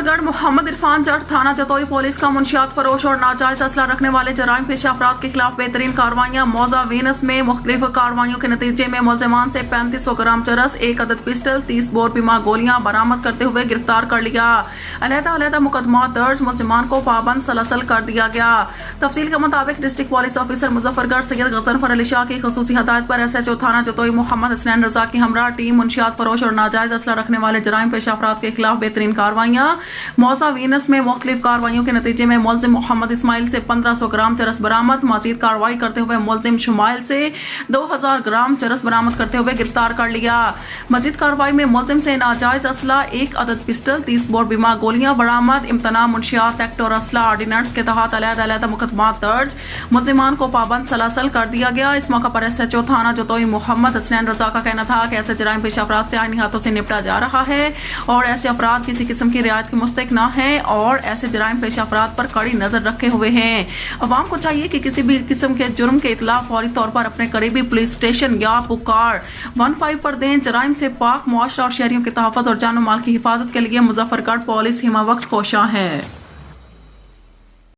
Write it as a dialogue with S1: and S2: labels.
S1: मुजफ्फरगढ़ मोहम्मद इरफान जट थाना जतोई पुलिस का मुंशियात फरोश और नाजायज असला रखने वाले जराइम पेशा अफराद के खिलाफ बेहतरीन कार्रवाइयां। मौजा वीनस में मुख्तलिफ कार्रवाइयों के नतीजे में मुलजिमान से 3500 ग्राम चरस, 1 अदद पिस्टल, 30 बोर बीमा गोलियां बरामद करते हुए गिरफ्तार कर लिया। अलहदा मुकदमा दर्ज, मुलजिमान को पाबंद सलसल कर दिया गया। तफसील के मुताबिक district police officer Muzaffargarh Syed Ghazanfar Ali Shah की खुसूसी हदायत पर SHO थाना जतोई मोहम्मद हसनैन रजा की हमरा टीम मुंशियात फरोश और नाजायज असला रखने वाले जराइम पेशा अफराद के खिलाफ बेहतरीन कार्रवाइयां। मौसा वीनस में मुख्तलिफ कार्रवाइयों के नतीजे में मुलजिम मोहम्मद इस्माइल से 1500 ग्राम चरस बरामद। मजीद कार्रवाई करते हुए मुलजिम शुमाइल से 2000 ग्राम चरस बरामद करते हुए गिरफ्तार कर लिया। मजीद कार्रवाई में मुलजिम से नाजायज असला, 1 अदद पिस्टल, 30 बोर बीमा गोलियां बरामद। इम्तना मुंशियात एक्ट और असला ऑर्डिनेंस के तहत अलहदा मुकदमा दर्ज, मुलजिमान को पाबंद सलासल कर दिया गया। इस मौके पर SHO थाना जतोई मोहम्मद हसनैन रजा का कहना था कि ऐसे जराइम पेशा अफराद से आईनी हाथों से निपटा जा रहा है और ऐसे अफराद किसी किस्म की रियायत के मुस्तहिक ना है और ऐसे जराइम पेशा अफराद पर कड़ी नजर रखे हुए हैं। अवाम को चाहिए कि किसी भी किस्म के जुर्म के इतला फौरी तौर पर अपने करीबी पुलिस स्टेशन या पुकार 15 पर दें। जराइम से पाक मुआशरा और शहरियों के तहफ़्फ़ुज़ और जान और माल की हिफाजत के लिए मुजफ्फरगढ़ पुलिस हिमा वक्त कोशां है।